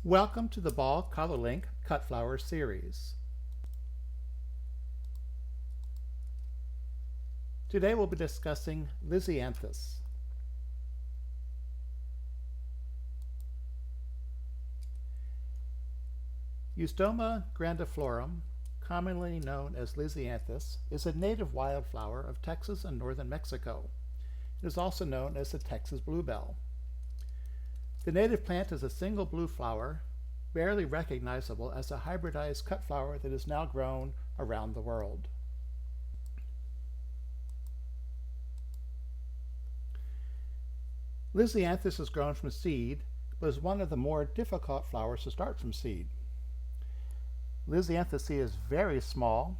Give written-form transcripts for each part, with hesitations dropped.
Welcome to the Ball ColorLink Cut Flower series. Today we'll be discussing Lisianthus. Eustoma grandiflorum, commonly known as Lisianthus, is a native wildflower of Texas and northern Mexico. It is also known as the Texas bluebell. The native plant is a single blue flower, barely recognizable as a hybridized cut flower that is now grown around the world. Lisianthus is grown from seed, but is one of the more difficult flowers to start from seed. Lisianthus seed is very small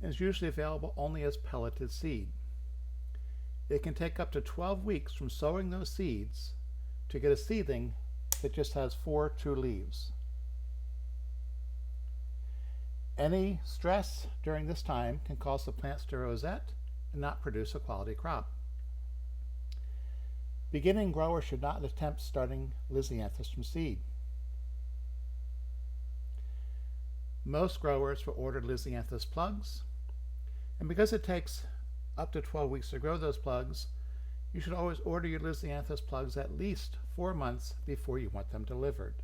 and is usually available only as pelleted seed. It can take up to 12 weeks from sowing those seeds to get a seedling that just has 4 true leaves. Any stress during this time can cause the plants to rosette and not produce a quality crop. Beginning growers should not attempt starting Lisianthus from seed. Most growers will order Lisianthus plugs, and because it takes up to 12 weeks to grow those plugs, you should always order your Lisianthus plugs at least 4 months before you want them delivered.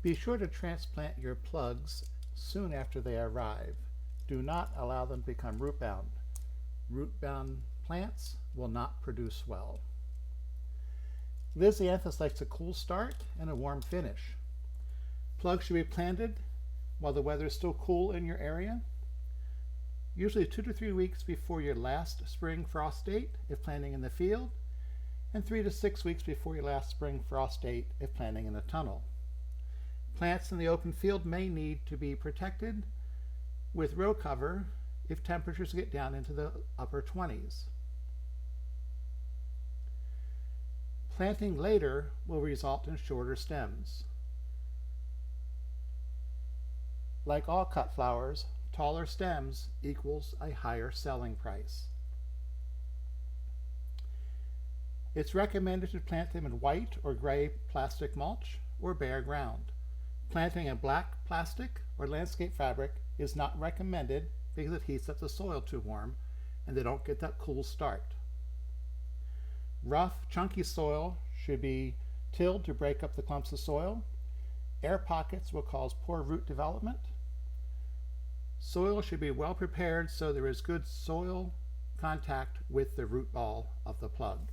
Be sure to transplant your plugs soon after they arrive. Do not allow them to become root-bound. Root-bound plants will not produce well. Lisianthus likes a cool start and a warm finish. Plugs should be planted while the weather is still cool in your area, usually 2 to 3 weeks before your last spring frost date if planting in the field, and 3 to 6 weeks before your last spring frost date if planting in a tunnel. Plants in the open field may need to be protected with row cover if temperatures get down into the upper 20s. Planting later will result in shorter stems. Like all cut flowers, taller stems equals a higher selling price. It's recommended to plant them in white or gray plastic mulch or bare ground. Planting in black plastic or landscape fabric is not recommended because it heats up the soil too warm and they don't get that cool start. Rough, chunky soil should be tilled to break up the clumps of soil. Air pockets will cause poor root development. Soil should be well prepared so there is good soil contact with the root ball of the plug.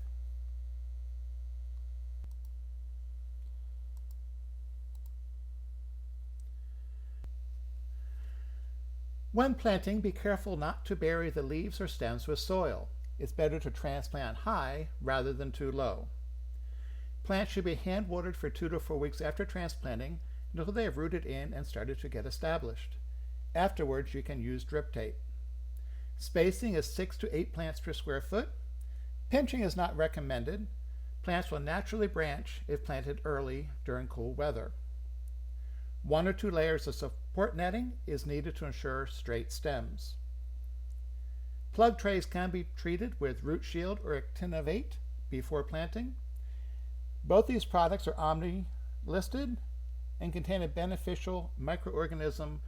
When planting, be careful not to bury the leaves or stems with soil. It's better to transplant high rather than too low. Plants should be hand watered for 2 to 4 weeks after transplanting until they have rooted in and started to get established. Afterwards, you can use drip tape. Spacing is 6 to 8 plants per square foot. Pinching is not recommended. Plants will naturally branch if planted early during cool weather. 1 or 2 layers of support netting is needed to ensure straight stems. Plug trays can be treated with Root Shield or Actinovate before planting. Both these products are Omni listed and contain a beneficial microorganism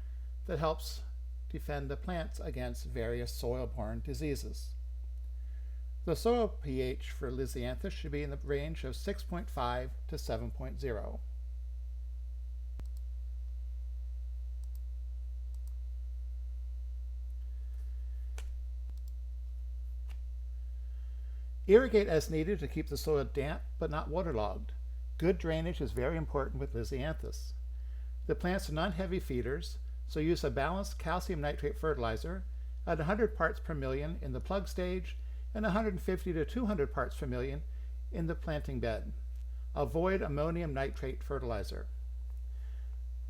that helps defend the plants against various soil-borne diseases. The soil pH for Lisianthus should be in the range of 6.5 to 7.0. Irrigate as needed to keep the soil damp but not waterlogged. Good drainage is very important with Lisianthus. The plants are non-heavy feeders, so use a balanced calcium nitrate fertilizer at 100 parts per million in the plug stage and 150 to 200 parts per million in the planting bed. Avoid ammonium nitrate fertilizer.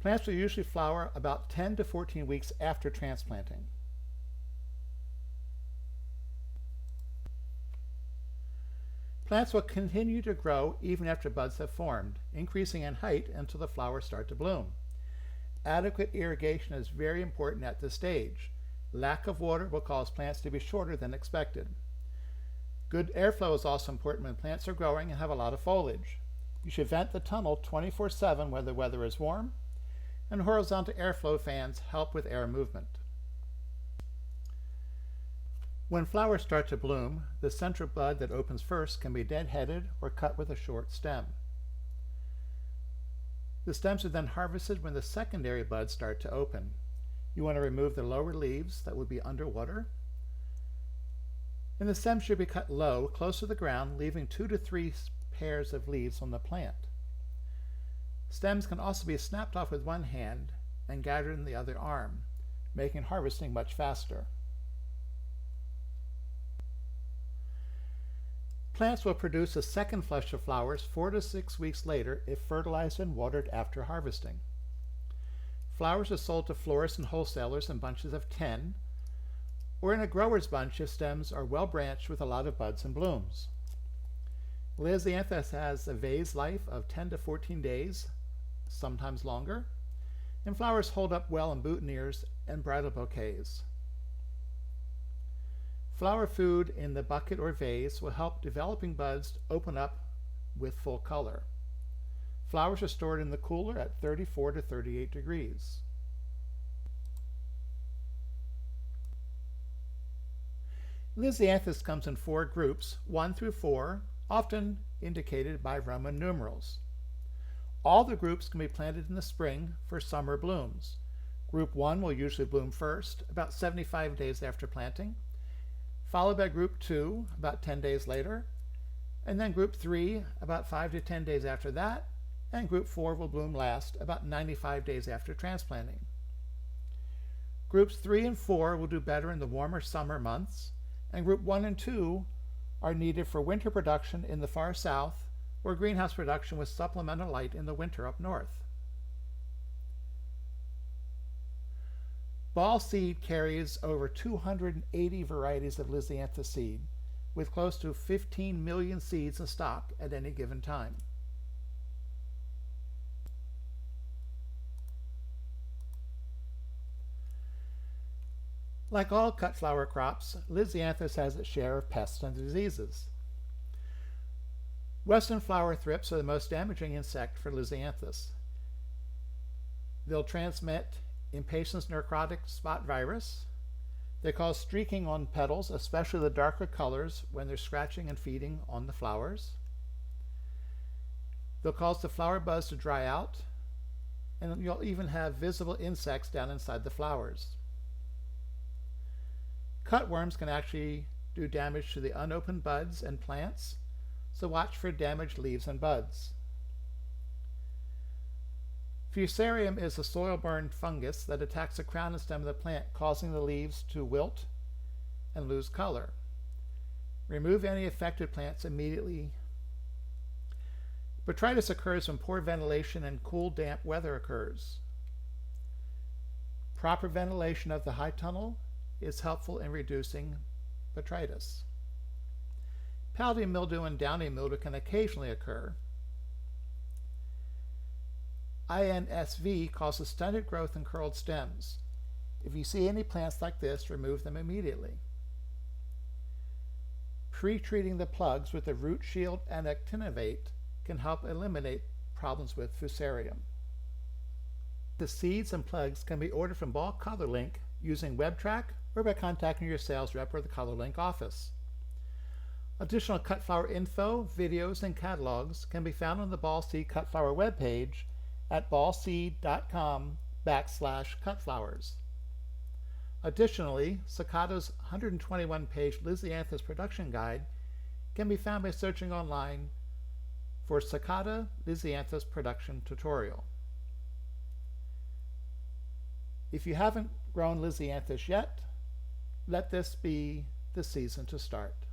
Plants will usually flower about 10 to 14 weeks after transplanting. Plants will continue to grow even after buds have formed, increasing in height until the flowers start to bloom. Adequate irrigation is very important at this stage. Lack of water will cause plants to be shorter than expected. Good airflow is also important when plants are growing and have a lot of foliage. You should vent the tunnel 24/7 when the weather is warm, and horizontal airflow fans help with air movement. When flowers start to bloom, the central bud that opens first can be dead-headed or cut with a short stem. The stems are then harvested when the secondary buds start to open. You want to remove the lower leaves that would be underwater, and the stems should be cut low, close to the ground, leaving 2 to 3 pairs of leaves on the plant. Stems can also be snapped off with one hand and gathered in the other arm, making harvesting much faster. Plants will produce a second flush of flowers 4 to 6 weeks later if fertilized and watered after harvesting. Flowers are sold to florists and wholesalers in bunches of 10, or in a grower's bunch if stems are well branched with a lot of buds and blooms. Lisianthus has a vase life of 10 to 14 days, sometimes longer, and flowers hold up well in boutonnieres and bridal bouquets. Flower food in the bucket or vase will help developing buds open up with full color. Flowers are stored in the cooler at 34 to 38 degrees. Lisianthus comes in 4 groups, 1 through 4, often indicated by Roman numerals. All the groups can be planted in the spring for summer blooms. Group 1 will usually bloom first, about 75 days after planting, followed by Group 2 about 10 days later, and then Group 3 about 5 to 10 days after that, and Group 4 will bloom last about 95 days after transplanting. Groups 3 and 4 will do better in the warmer summer months, and Group 1 and 2 are needed for winter production in the far south, or greenhouse production with supplemental light in the winter up north. Ball Seed carries over 280 varieties of Lisianthus seed, with close to 15 million seeds in stock at any given time. Like all cut flower crops, Lisianthus has its share of pests and diseases. Western flower thrips are the most damaging insect for Lisianthus. They'll transmit impatiens necrotic spot virus. They cause streaking on petals, especially the darker colors when they're scratching and feeding on the flowers. They'll cause the flower buds to dry out, and you'll even have visible insects down inside the flowers. Cutworms can actually do damage to the unopened buds and plants, so watch for damaged leaves and buds. Fusarium is a soil-borne fungus that attacks the crown and stem of the plant, causing the leaves to wilt and lose color. Remove any affected plants immediately. Botrytis occurs when poor ventilation and cool, damp weather occurs. Proper ventilation of the high tunnel is helpful in reducing botrytis. Powdery mildew and downy mildew can occasionally occur. INSV causes stunted growth and curled stems. If you see any plants like this, remove them immediately. Pre-treating the plugs with the root shield and actinovate can help eliminate problems with fusarium. The seeds and plugs can be ordered from Ball ColorLink using WebTrack or by contacting your sales rep or the ColorLink office. Additional cut flower info, videos, and catalogs can be found on the Ball Seed Cut Flower webpage at ballseed.com/cutflowers. Additionally, Syngenta's 121-page Lisianthus production guide can be found by searching online for Syngenta Lisianthus production tutorial. If you haven't grown Lisianthus yet, let this be the season to start.